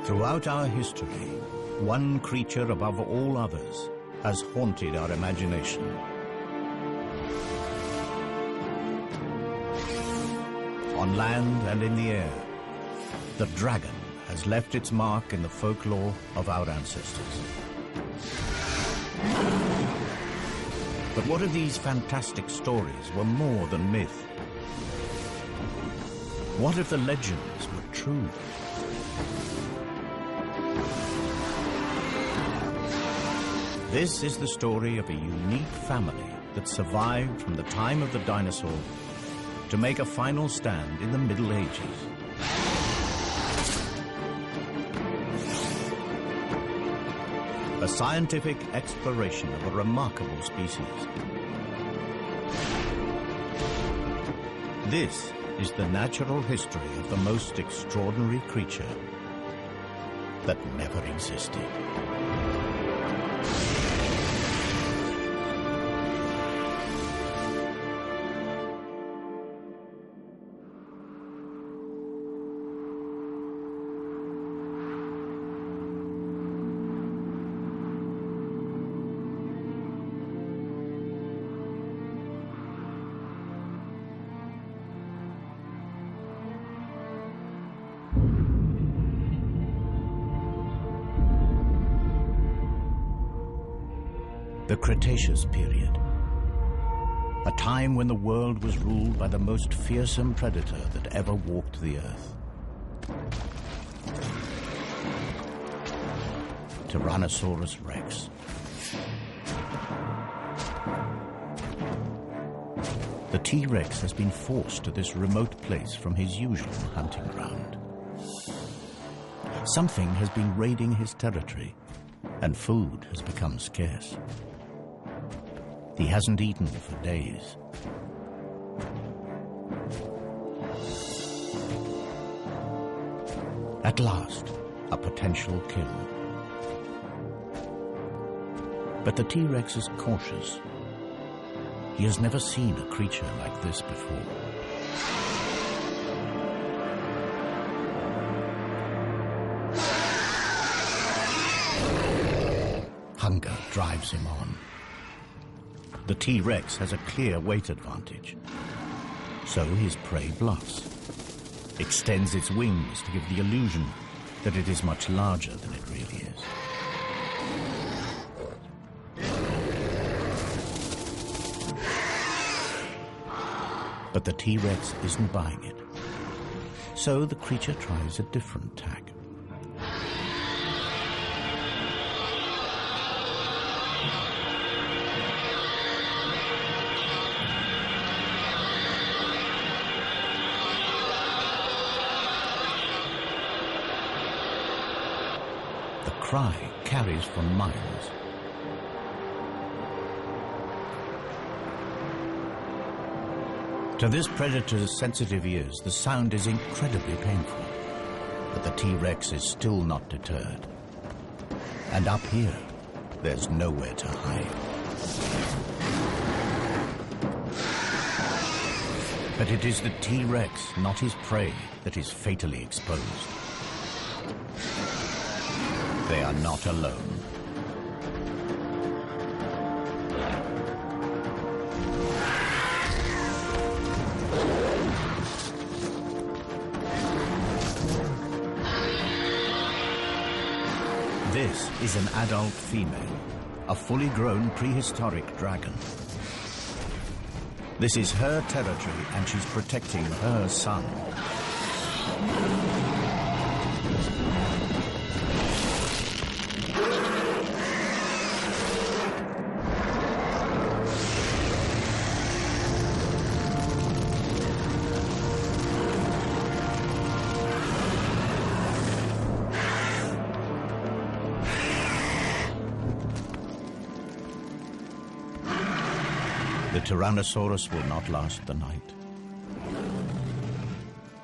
Throughout our history, one creature above all others has haunted our imagination. On land and in the air, the dragon has left its mark in the folklore of our ancestors. But what if these fantastic stories were more than myth? What if the legends were true? This is the story of a unique family that survived from the time of the dinosaur to make a final stand in the Middle Ages. A scientific exploration of a remarkable species. This is the natural history of the most extraordinary creature that never existed. The Cretaceous period, a time when the world was ruled by the most fearsome predator that ever walked the earth. Tyrannosaurus Rex. The T-Rex has been forced to this remote place from his usual hunting ground. Something has been raiding his territory, and food has become scarce. He hasn't eaten for days. At last, a potential kill. But the T-Rex is cautious. He has never seen a creature like this before. Hunger drives him on. The T-Rex has a clear weight advantage. So his prey bluffs, extends its wings to give the illusion that it is much larger than it really is. But the T-Rex isn't buying it. So the creature tries a different tack. Cry carries for miles. To this predator's sensitive ears, the sound is incredibly painful. But the T-Rex is still not deterred. And up here, there's nowhere to hide. But it is the T-Rex, not his prey, that is fatally exposed. They are not alone. This is an adult female, a fully grown prehistoric dragon. This is her territory and she's protecting her son. The Tyrannosaurus will not last the night.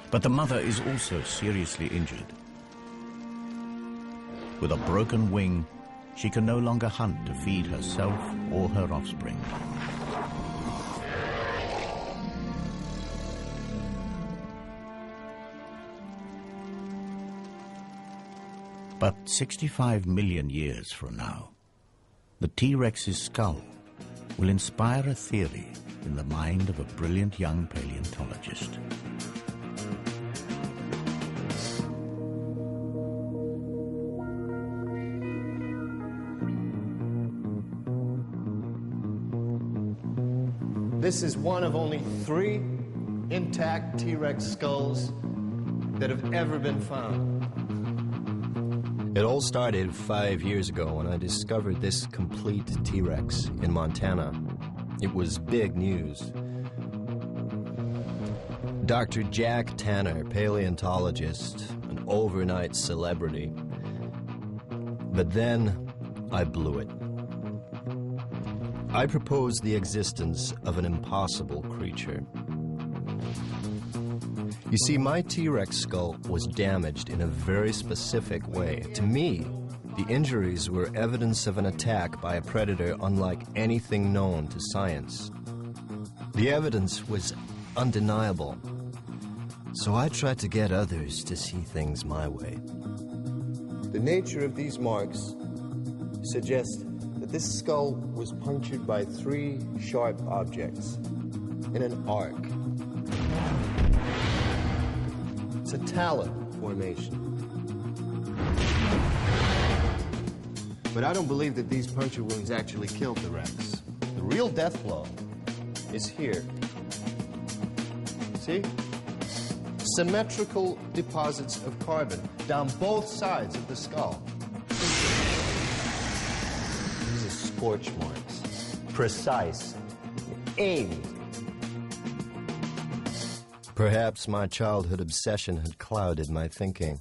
But the mother is also seriously injured. With a broken wing, she can no longer hunt to feed herself or her offspring. But 65 million years from now, the T-Rex's skull will inspire a theory in the mind of a brilliant young paleontologist. This is one of only 3 intact T-Rex skulls that have ever been found. It all started 5 years ago when I discovered this complete T-Rex in Montana. It was big news. Dr. Jack Tanner, paleontologist, an overnight celebrity. But then I blew it. I proposed the existence of an impossible creature. You see, my T-Rex skull was damaged in a very specific way. To me, the injuries were evidence of an attack by a predator unlike anything known to science. The evidence was undeniable. So I tried to get others to see things my way. The nature of these marks suggests that this skull was punctured by 3 sharp objects in an arc. It's a talon formation. But I don't believe that these puncture wounds actually killed the Rex. The real death blow is here. See? Symmetrical deposits of carbon down both sides of the skull. These are scorch marks. Precise. Aimed. Perhaps my childhood obsession had clouded my thinking.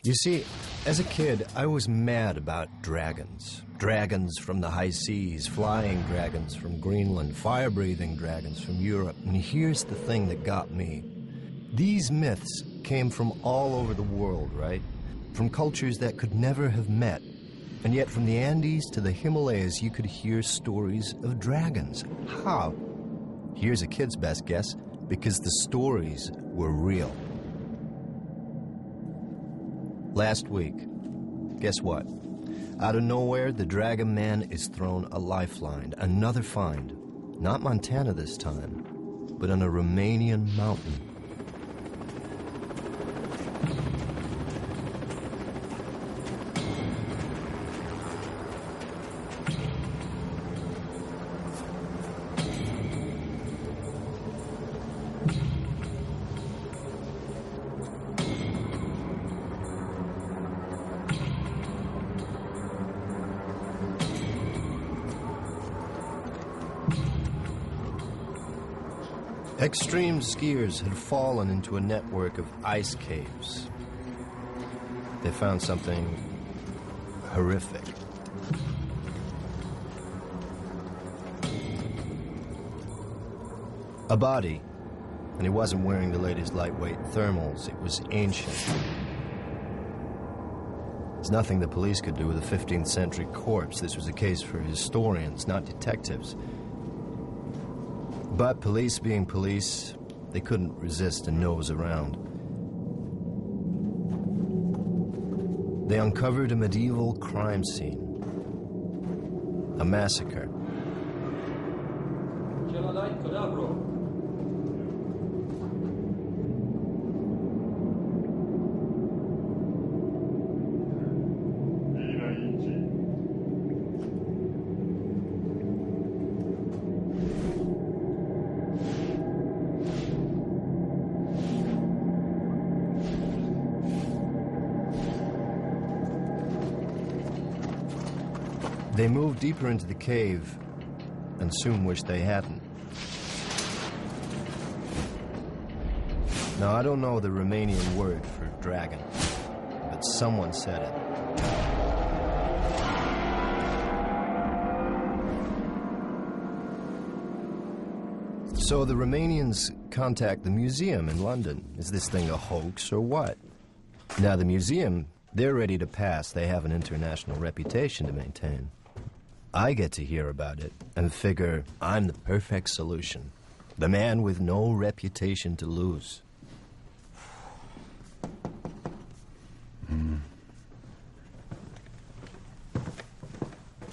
You see, as a kid, I was mad about dragons. Dragons from the high seas, flying dragons from Greenland, fire-breathing dragons from Europe. And here's the thing that got me. These myths came from all over the world, right? From cultures that could never have met. And yet from the Andes to the Himalayas, you could hear stories of dragons. How? Here's a kid's best guess. Because the stories were real. Last week, guess what? Out of nowhere, the Dragon Man is thrown a lifeline. Another find. Not Montana this time, but on a Romanian mountain. Extreme skiers had fallen into a network of ice caves. They found something horrific. A body, and he wasn't wearing the latest lightweight thermals. It was ancient. There's nothing the police could do with a 15th century corpse. This was a case for historians, not detectives. But police being police, they couldn't resist a nose around. They uncovered a medieval crime scene. A massacre. They moved deeper into the cave and soon wished they hadn't. Now, I don't know the Romanian word for dragon, but someone said it. So the Romanians contact the museum in London. Is this thing a hoax or what? Now, the museum, they're ready to pass. They have an international reputation to maintain. I get to hear about it and figure I'm the perfect solution. The man with no reputation to lose.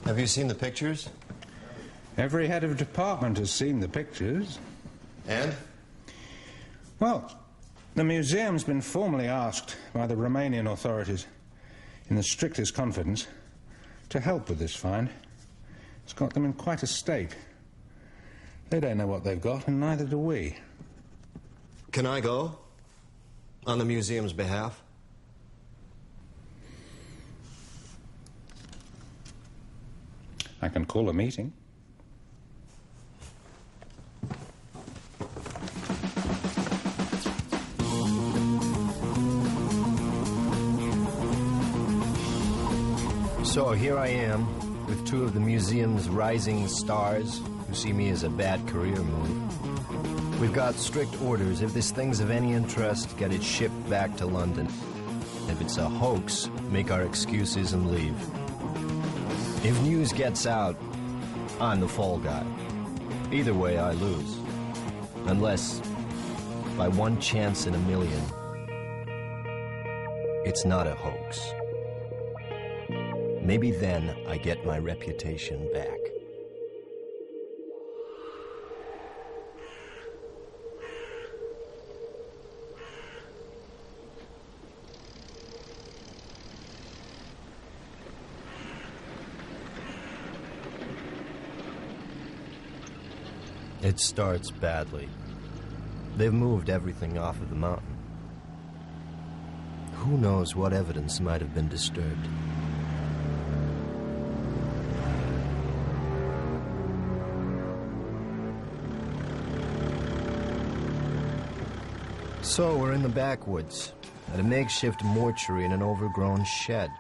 Have you seen the pictures? Every head of department has seen the pictures. And? Well, the museum's been formally asked by the Romanian authorities, in the strictest confidence, to help with this find. It's got them in quite a state. They don't know what they've got, and neither do we. Can I go? On the museum's behalf? I can call a meeting. So here I am, with two of the museum's rising stars who see me as a bad career move. We've got strict orders. If this thing's of any interest, get it shipped back to London. If it's a hoax, make our excuses and leave. If news gets out, I'm the fall guy. Either way, I lose. Unless, by one chance in a million, it's not a hoax. Maybe then I get my reputation back. It starts badly. They've moved everything off of the mountain. Who knows what evidence might have been disturbed? So we're in the backwoods, at a makeshift mortuary in an overgrown shed.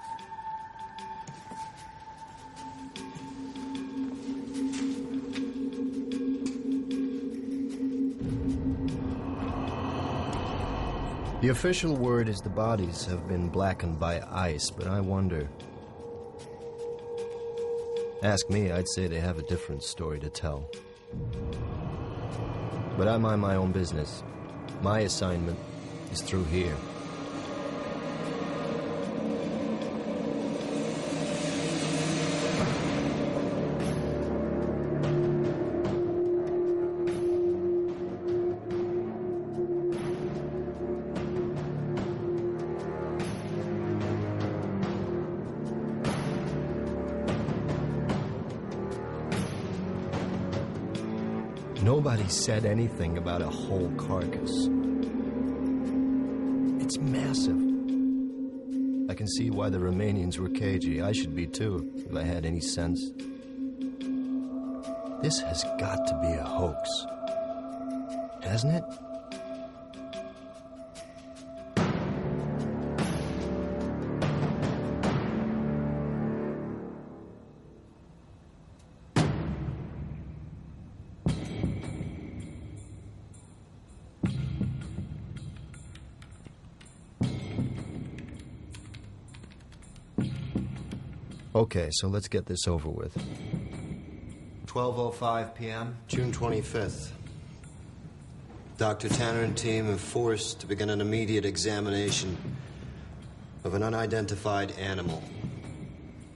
The official word is the bodies have been blackened by ice, but I wonder. Ask me, I'd say they have a different story to tell. But I mind my own business. My assignment is through here. Nobody said anything about a whole carcass. It's massive. I can see why the Romanians were cagey. I should be too, if I had any sense. This has got to be a hoax. Hasn't it? Okay, so let's get this over with. 12:05 p.m., June 25th. Dr. Tanner and team have forced to begin an immediate examination of an unidentified animal.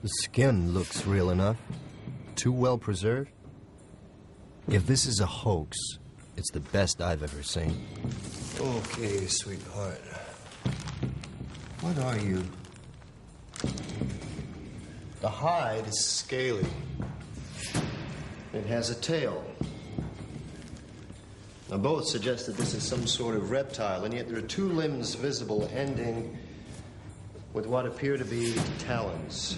The skin looks real enough. Too well preserved. If this is a hoax, it's the best I've ever seen. Okay, sweetheart. What are you? The hide is scaly. It has a tail. Now, both suggest that this is some sort of reptile, and yet there are two limbs visible ending with what appear to be talons.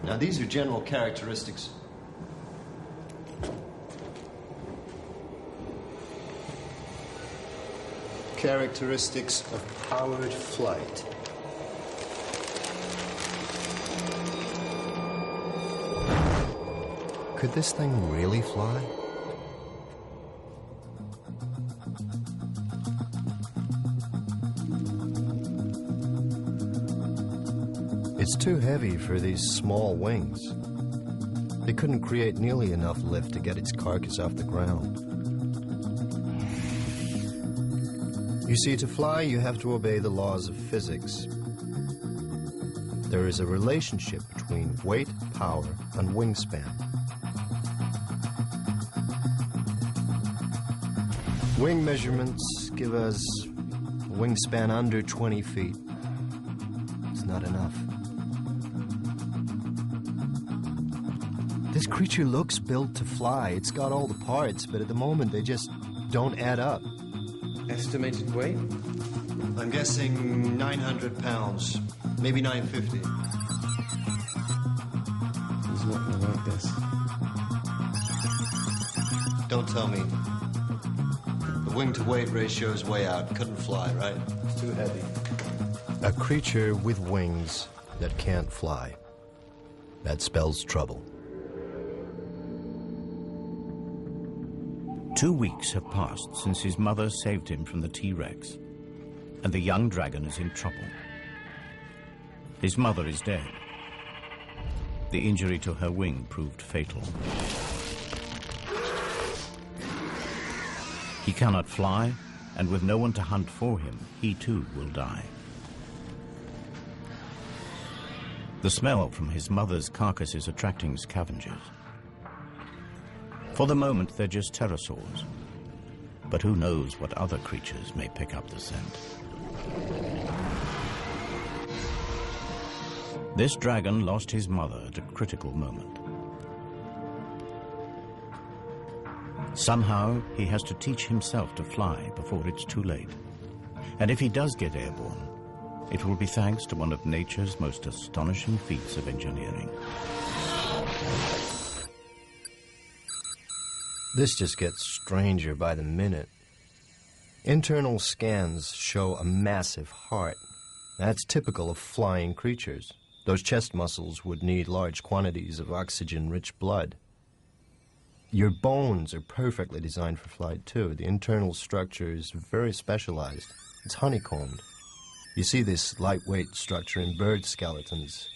Now, these are general characteristics. Characteristics of powered flight. Could this thing really fly? It's too heavy for these small wings. They couldn't create nearly enough lift to get its carcass off the ground. You see, to fly, you have to obey the laws of physics. There is a relationship between weight, power, and wingspan. Wing measurements give us a wingspan under 20 feet. It's not enough. This creature looks built to fly. It's got all the parts, but at the moment they just don't add up. Estimated weight? I'm guessing 900 pounds, maybe 950. He's not going to like this. Don't tell me. The wing-to-weight ratio is way out. Couldn't fly, right? It's too heavy. A creature with wings that can't fly. That spells trouble. 2 weeks have passed since his mother saved him from the T-Rex, and the young dragon is in trouble. His mother is dead. The injury to her wing proved fatal. He cannot fly, and with no one to hunt for him, he too will die. The smell from his mother's carcass is attracting scavengers. For the moment, they're just pterosaurs. But who knows what other creatures may pick up the scent. This dragon lost his mother at a critical moment. Somehow, he has to teach himself to fly before it's too late. And if he does get airborne, it will be thanks to one of nature's most astonishing feats of engineering. This just gets stranger by the minute. Internal scans show a massive heart. That's typical of flying creatures. Those chest muscles would need large quantities of oxygen-rich blood. Your bones are perfectly designed for flight, too. The internal structure is very specialized. It's honeycombed. You see this lightweight structure in bird skeletons.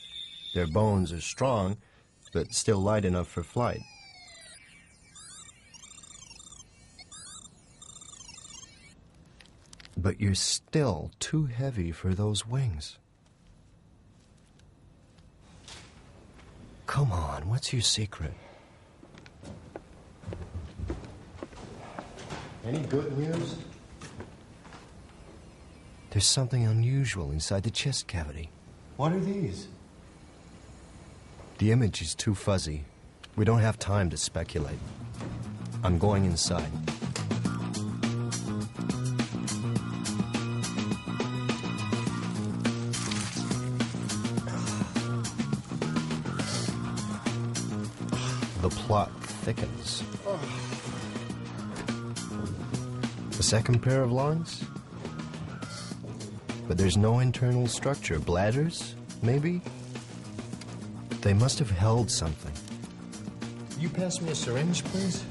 Their bones are strong, but still light enough for flight. But you're still too heavy for those wings. Come on, what's your secret? Any good news? There's something unusual inside the chest cavity. What are these? The image is too fuzzy. We don't have time to speculate. I'm going inside. The plot thickens. A second pair of lungs? But there's no internal structure. Bladders, maybe? They must have held something. You pass me a syringe, please?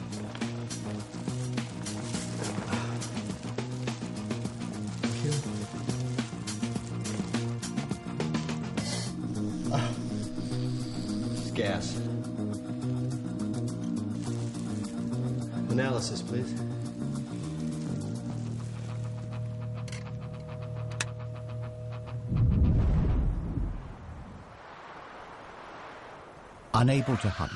Thank you. It's gas. Analysis, please. Unable to hunt,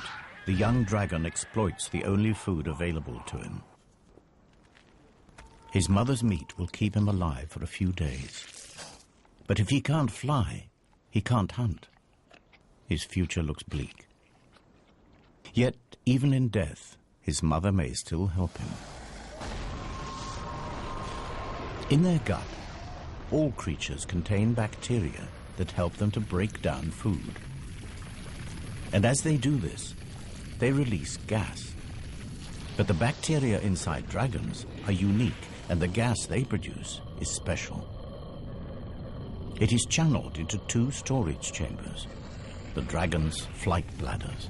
the young dragon exploits the only food available to him. His mother's meat will keep him alive for a few days. But if he can't fly, he can't hunt. His future looks bleak. Yet, even in death, his mother may still help him. In their gut, all creatures contain bacteria that help them to break down food. And as they do this, they release gas. But the bacteria inside dragons are unique, and the gas they produce is special. It is channeled into 2 storage chambers, the dragon's flight bladders.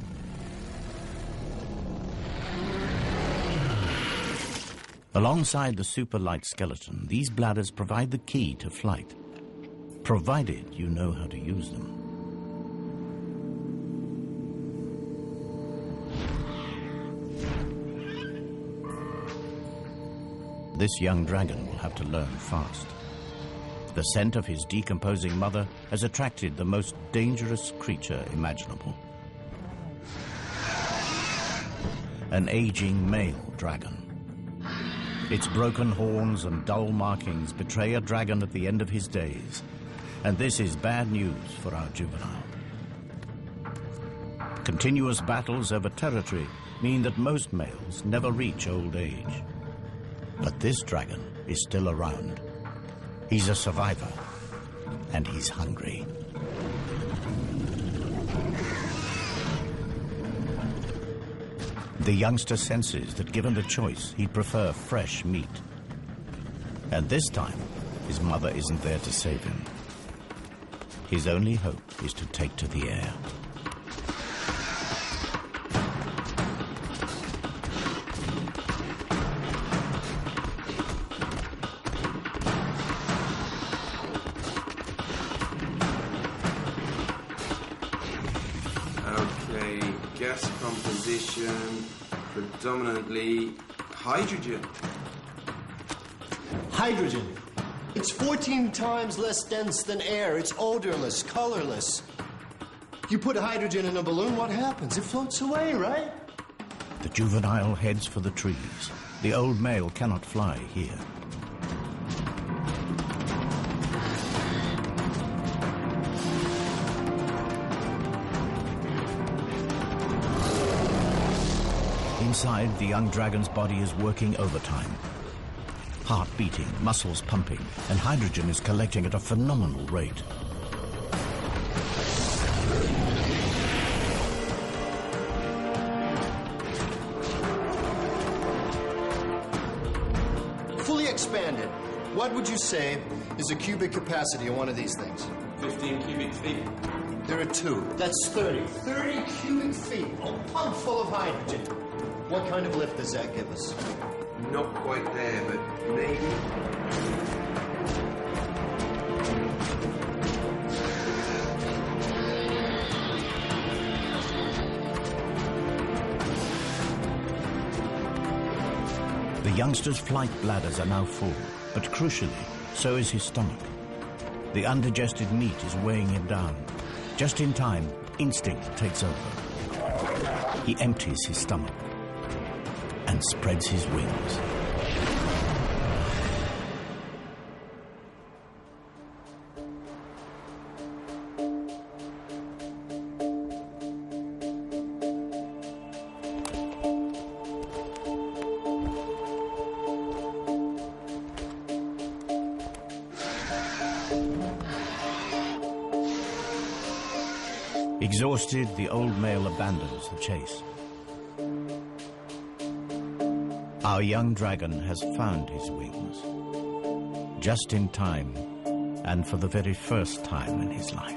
Alongside the super light skeleton, these bladders provide the key to flight, provided you know how to use them. this young dragon will have to learn fast. The scent of his decomposing mother has attracted the most dangerous creature imaginable. An aging male dragon. Its broken horns and dull markings betray a dragon at the end of his days, and this is bad news for our juvenile. Continuous battles over territory mean that most males never reach old age. But this dragon is still around. He's a survivor, and he's hungry. The youngster senses that given the choice, he'd prefer fresh meat. And this time, his mother isn't there to save him. His only hope is to take to the air. Gas composition, predominantly hydrogen. Hydrogen. It's 14 times less dense than air. It's odorless, colorless. You put hydrogen in a balloon, what happens? It floats away, right? The juvenile heads for the trees. The old male cannot fly here. Inside, the young dragon's body is working overtime. Heart beating, muscles pumping, and hydrogen is collecting at a phenomenal rate. Fully expanded. What would you say is the cubic capacity of one of these things? 15 cubic feet. There are two. That's 30. 30 cubic feet. A pump full of hydrogen. What kind of lift does that give us? Not quite there, but maybe. The youngster's flight bladders are now full, but crucially, so is his stomach. The undigested meat is weighing him down. Just in time, instinct takes over. He empties his stomach and spreads his wings. Exhausted, the old male abandons the chase. Our young dragon has found his wings, just in time, and for the very first time in his life.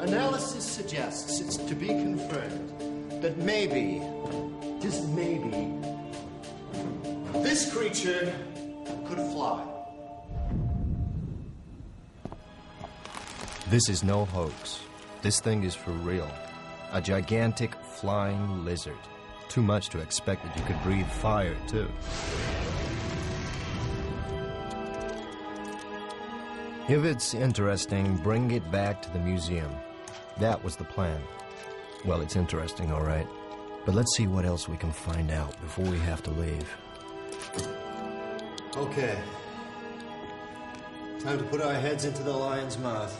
Analysis suggests it's to be confirmed that maybe, just maybe, this creature could fly. This is no hoax. This thing is for real. A gigantic flying lizard. Too much to expect that you could breathe fire, too. If it's interesting, bring it back to the museum. That was the plan. Well, it's interesting, all right. But let's see what else we can find out before we have to leave. Okay. Time to put our heads into the lion's mouth.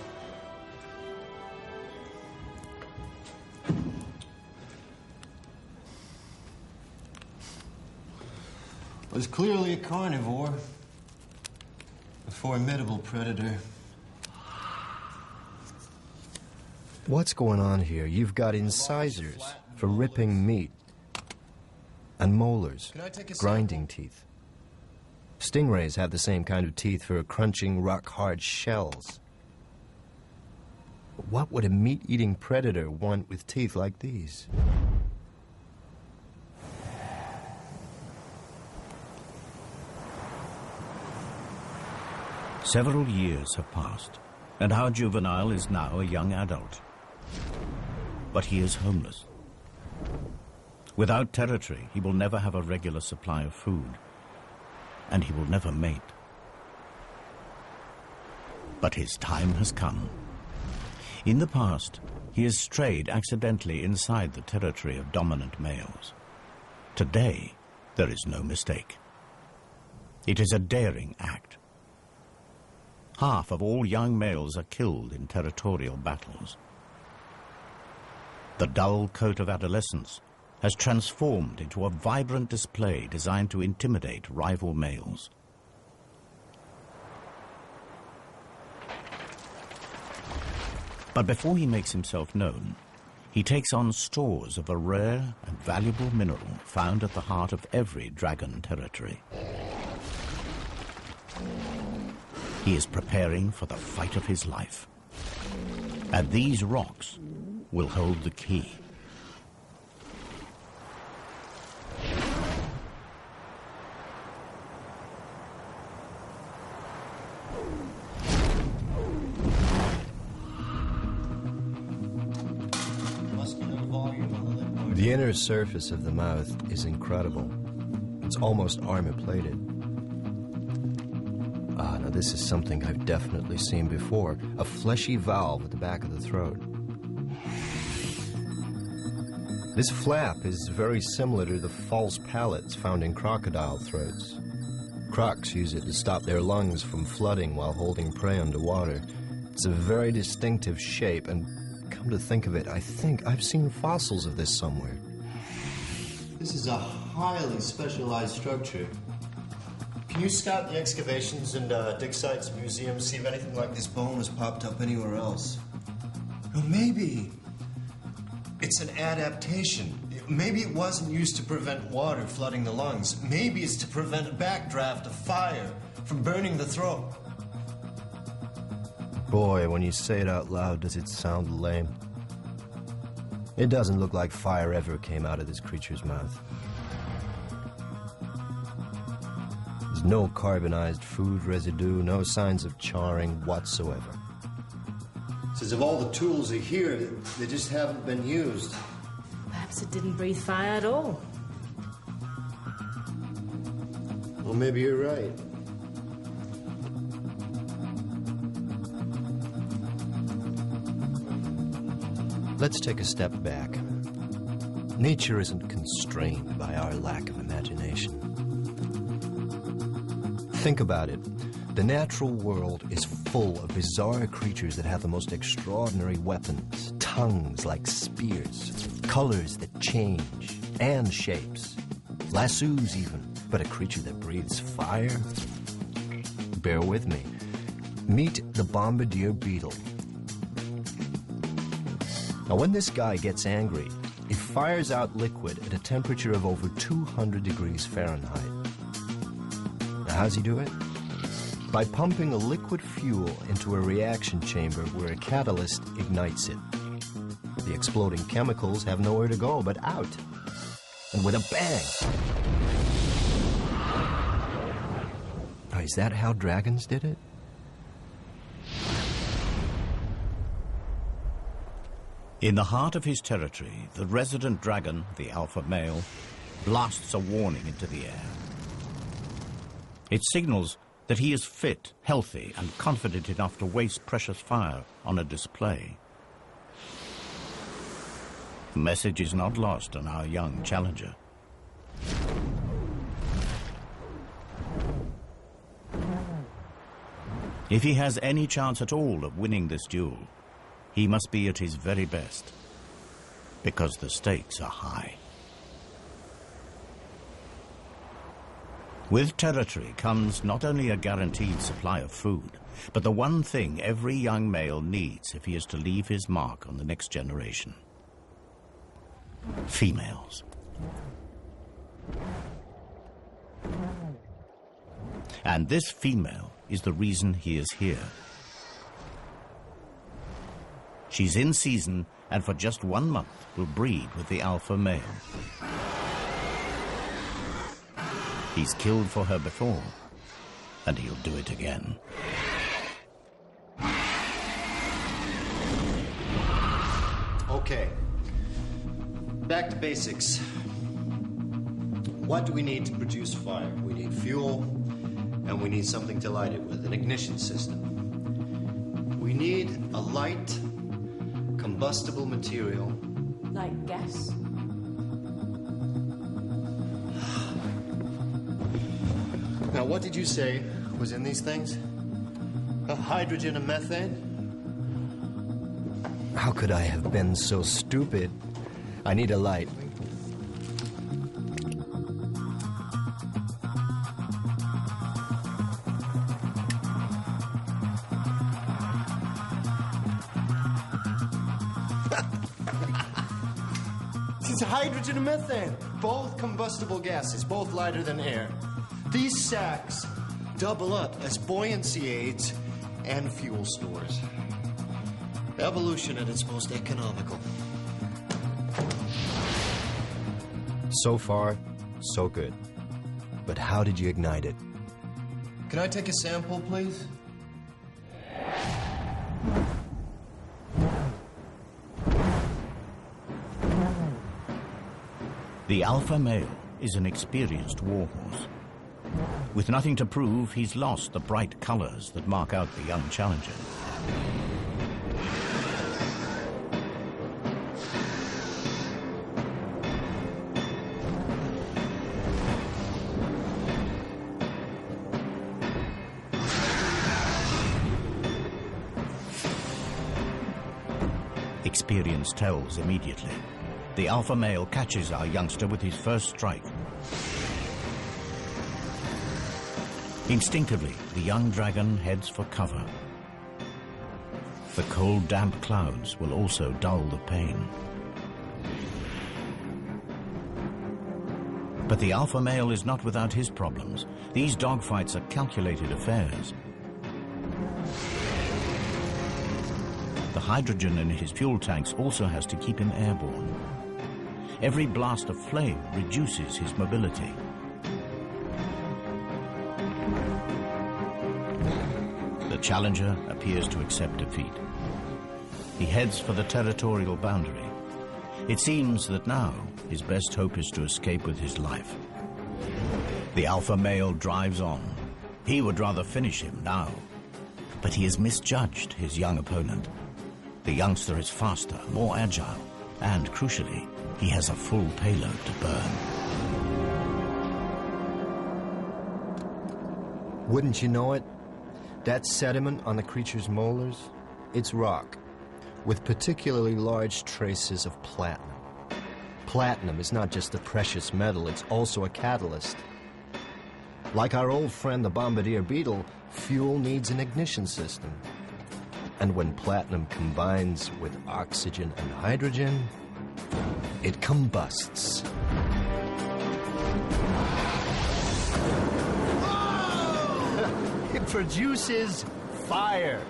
Was clearly a carnivore, a formidable predator. What's going on here? You've got incisors for ripping meat, and molars, grinding teeth. Stingrays have the same kind of teeth for crunching rock-hard shells. But what would a meat-eating predator want with teeth like these? Several years have passed. And our juvenile is now a young adult. But he is homeless. Without territory, he will never have a regular supply of food, and he will never mate. But his time has come. In the past, he has strayed accidentally inside the territory of dominant males. Today, there is no mistake. It is a daring act. Half of all young males are killed in territorial battles. The dull coat of adolescence has transformed into a vibrant display designed to intimidate rival males. But before he makes himself known, he takes on stores of a rare and valuable mineral found at the heart of every dragon territory. He is preparing for the fight of his life. And these rocks will hold the key. The inner surface of the mouth is incredible. It's almost armor-plated. Now this is something I've definitely seen before. A fleshy valve at the back of the throat. This flap is very similar to the false palates found in crocodile throats. Crocs use it to stop their lungs from flooding while holding prey underwater. It's a very distinctive shape, and come to think of it, I think I've seen fossils of this somewhere. This is a highly specialized structure. Can you scout the excavations and dig sites and museums, see if anything like this bone has popped up anywhere else? Or maybe it's an adaptation. Maybe it wasn't used to prevent water flooding the lungs. Maybe it's to prevent a backdraft of fire from burning the throat. Boy, when you say it out loud, does it sound lame. It doesn't look like fire ever came out of this creature's mouth. There's no carbonized food residue, no signs of charring whatsoever. It's as if all the tools are here, they just haven't been used. Perhaps it didn't breathe fire at all. Well, maybe you're right. Let's take a step back. Nature isn't constrained by our lack of imagination. Think about it. The natural world is full of bizarre creatures that have the most extraordinary weapons, tongues like spears, colors that change, and shapes. Lassos even, but a creature that breathes fire? Bear with me. Meet the bombardier beetle. Now, when this guy gets angry, he fires out liquid at a temperature of over 200 degrees Fahrenheit. Now, how's he do it? By pumping a liquid fuel into a reaction chamber where a catalyst ignites it. The exploding chemicals have nowhere to go but out. And with a bang! Now, is that how dragons did it? In the heart of his territory, the resident dragon, the alpha male, blasts a warning into the air. It signals that he is fit, healthy, and confident enough to waste precious fire on a display. The message is not lost on our young challenger. If he has any chance at all of winning this duel, he must be at his very best, because the stakes are high. With territory comes not only a guaranteed supply of food, but the one thing every young male needs if he is to leave his mark on the next generation: females. And this female is the reason he is here. She's in season, and for just 1 month will breed with the alpha male. He's killed for her before, and he'll do it again. Okay. Back to basics. What do we need to produce fire? We need fuel, and we need something to light it with, an ignition system. We need a light, combustible material. Like gas? Now, what did you say was in these things? Hydrogen and methane? How could I have been so stupid? I need a light. It's hydrogen and methane. Both combustible gases, both lighter than air. These sacks double up as buoyancy aids and fuel stores. Evolution at its most economical. So far, so good. But how did you ignite it? Can I take a sample, please? The alpha male is an experienced warhorse. With nothing to prove, he's lost the bright colors that mark out the young challenger. Experience tells immediately. The alpha male catches our youngster with his first strike. Instinctively, the young dragon heads for cover. The cold, damp clouds will also dull the pain. But the alpha male is not without his problems. These dogfights are calculated affairs. The hydrogen in his fuel tanks also has to keep him airborne. Every blast of flame reduces his mobility. The challenger appears to accept defeat. He heads for the territorial boundary. It seems that now his best hope is to escape with his life. The alpha male drives on. He would rather finish him now. But he has misjudged his young opponent. The youngster is faster, more agile, and crucially, he has a full payload to burn. Wouldn't you know it? That sediment on the creature's molars, it's rock, with particularly large traces of platinum. Platinum is not just a precious metal, it's also a catalyst. Like our old friend the bombardier beetle, fuel needs an ignition system. And when platinum combines with oxygen and hydrogen, it combusts. It produces fire.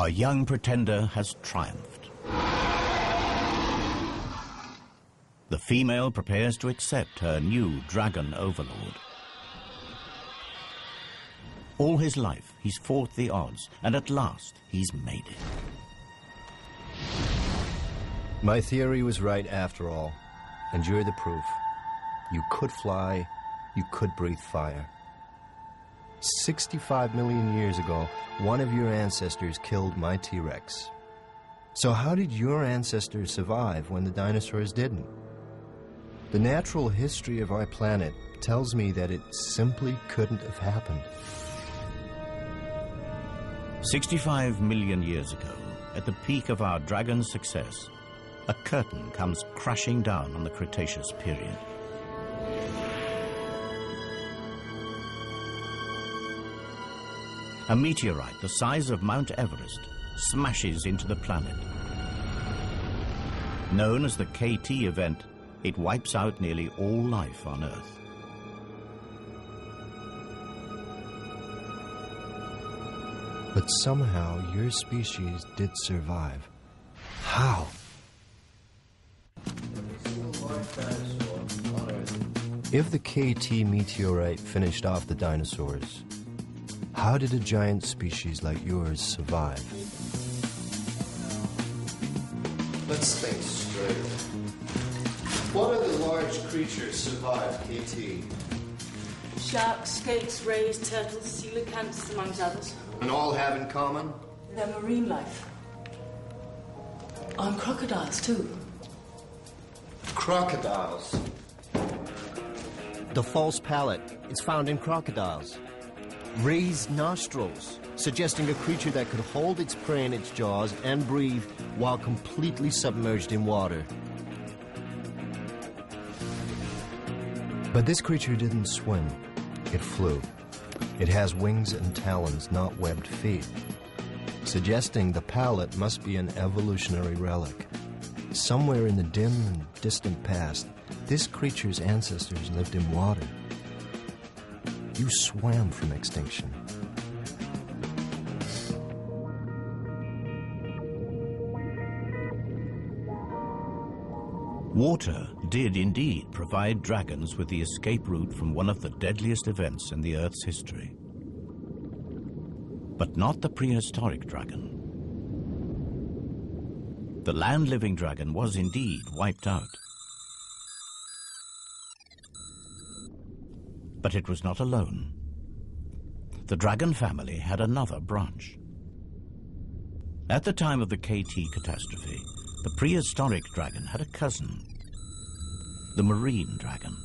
Our young pretender has triumphed. The female prepares to accept her new dragon overlord. All his life, he's fought the odds, and at last, he's made it. My theory was right after all, and you're the proof. You could fly, you could breathe fire. 65 million years ago, one of your ancestors killed my T-Rex. So how did your ancestors survive when the dinosaurs didn't? The natural history of our planet tells me that it simply couldn't have happened. 65 million years ago, at the peak of our dragon's success, a curtain comes crashing down on the Cretaceous period. A meteorite the size of Mount Everest smashes into the planet. Known as the KT event, it wipes out nearly all life on Earth. But somehow your species did survive. How? If the KT meteorite finished off the dinosaurs, how did a giant species like yours survive? Let's think straight. What other large creatures survived KT? Sharks, skates, rays, turtles, coelacanths, amongst others. And all have in common? Their marine life. And crocodiles, too. Crocodiles. The false palate is found in crocodiles. Raised nostrils, suggesting a creature that could hold its prey in its jaws and breathe while completely submerged in water. But this creature didn't swim. It flew. It has wings and talons, not webbed feet, suggesting the palate must be an evolutionary relic. Somewhere in the dim and distant past, this creature's ancestors lived in water. You swam from extinction. Water did indeed provide dragons with the escape route from one of the deadliest events in the Earth's history. But not the prehistoric dragon. The land-living dragon was indeed wiped out. But it was not alone. The dragon family had another branch. At the time of the KT catastrophe, the prehistoric dragon had a cousin, the marine dragon.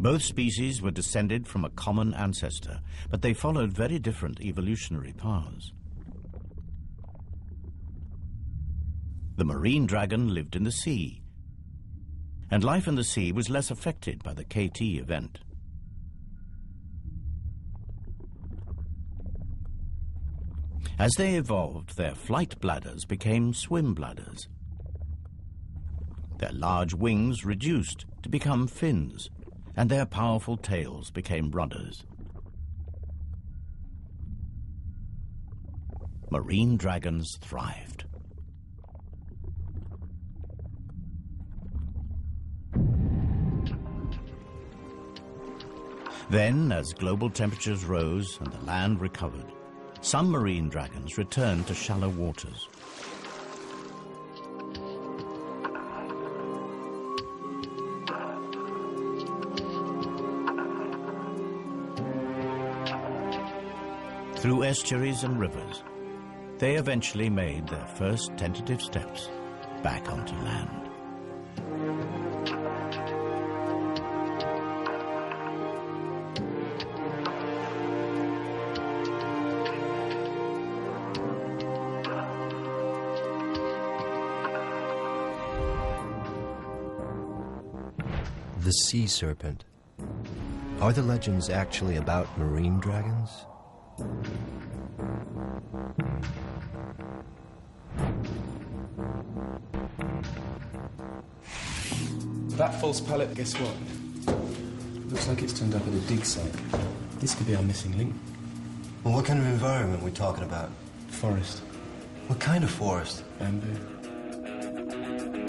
Both species were descended from a common ancestor, but they followed very different evolutionary paths. The marine dragon lived in the sea, and life in the sea was less affected by the KT event. As they evolved, their flight bladders became swim bladders. Their large wings reduced to become fins, and their powerful tails became rudders. Marine dragons thrived. Then, as global temperatures rose and the land recovered, some marine dragons returned to shallow waters. Through estuaries and rivers, they eventually made their first tentative steps back onto land. The sea serpent. Are the legends actually about marine dragons? That false pallet, guess what? Looks like it's turned up at a dig site. This could be our missing link. Well, what kind of environment are we talking about? Forest. What kind of forest? Bamboo.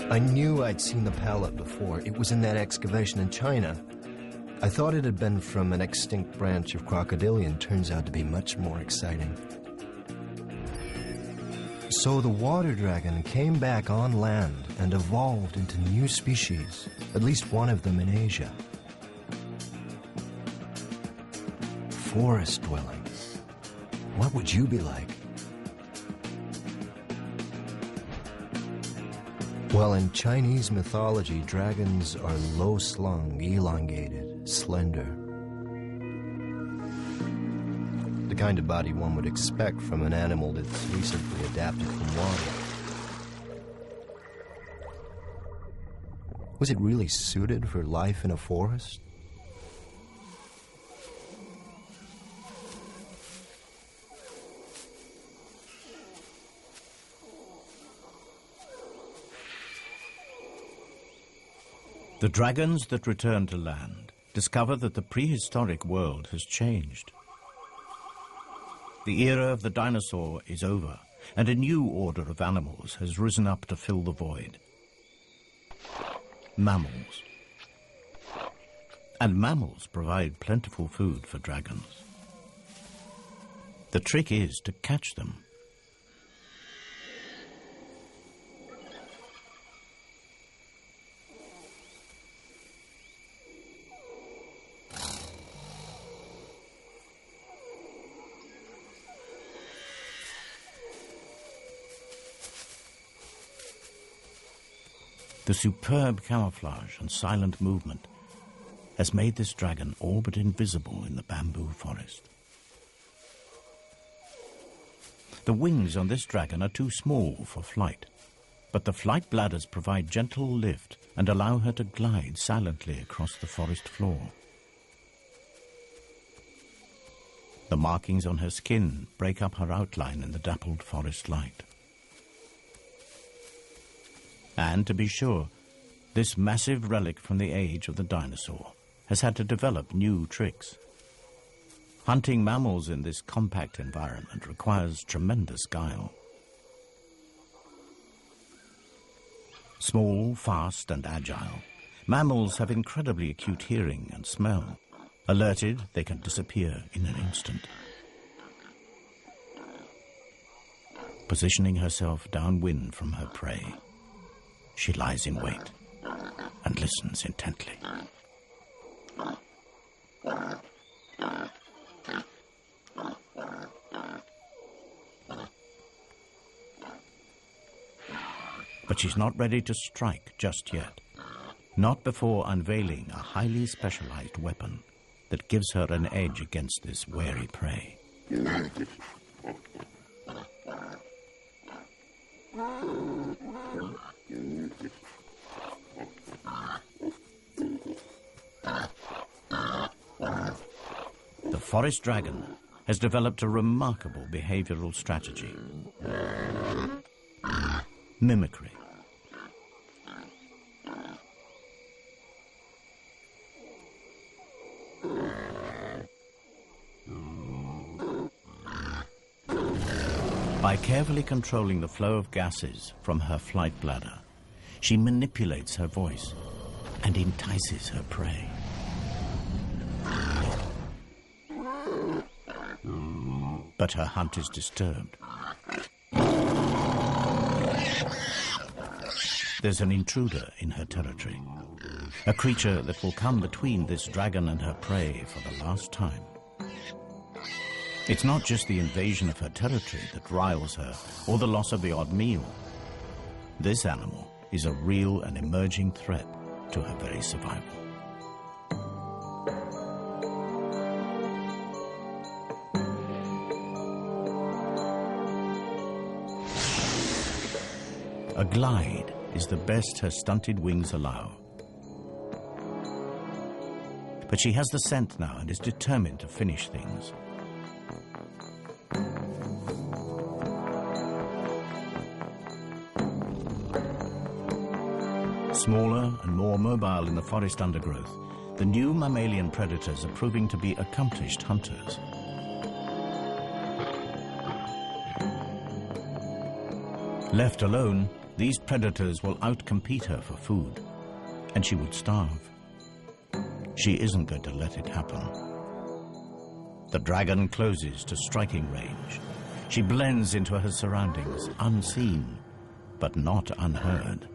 I knew I'd seen the pallet before. It was in that excavation in China. I thought it had been from an extinct branch of crocodilian. Turns out to be much more exciting. So the water dragon came back on land and evolved into new species, at least one of them in Asia. Forest dwelling. What would you be like? Well, in Chinese mythology, dragons are low-slung, elongated, slender. The kind of body one would expect from an animal that's recently adapted from water. Was it really suited for life in a forest? The dragons that return to land discover that the prehistoric world has changed. The era of the dinosaur is over, and a new order of animals has risen up to fill the void. Mammals. And mammals provide plentiful food for dragons. The trick is to catch them. The superb camouflage and silent movement has made this dragon all but invisible in the bamboo forest. The wings on this dragon are too small for flight, but the flight bladders provide gentle lift and allow her to glide silently across the forest floor. The markings on her skin break up her outline in the dappled forest light. And to be sure, this massive relic from the age of the dinosaur has had to develop new tricks. Hunting mammals in this compact environment requires tremendous guile. Small, fast, and agile, mammals have incredibly acute hearing and smell. Alerted, they can disappear in an instant. Positioning herself downwind from her prey, she lies in wait and listens intently. But she's not ready to strike just yet. Not before unveiling a highly specialized weapon that gives her an edge against this wary prey. The forest dragon has developed a remarkable behavioral strategy. Mimicry. By carefully controlling the flow of gases from her flight bladder, she manipulates her voice and entices her prey. But her hunt is disturbed. There's an intruder in her territory, a creature that will come between this dragon and her prey for the last time. It's not just the invasion of her territory that riles her, or the loss of the odd meal. This animal is a real and emerging threat to her very survival. A glide is the best her stunted wings allow. But she has the scent now and is determined to finish things. Smaller and more mobile in the forest undergrowth, the new mammalian predators are proving to be accomplished hunters. Left alone, these predators will outcompete her for food, and she would starve. She isn't going to let it happen. The dragon closes to striking range. She blends into her surroundings, unseen, but not unheard.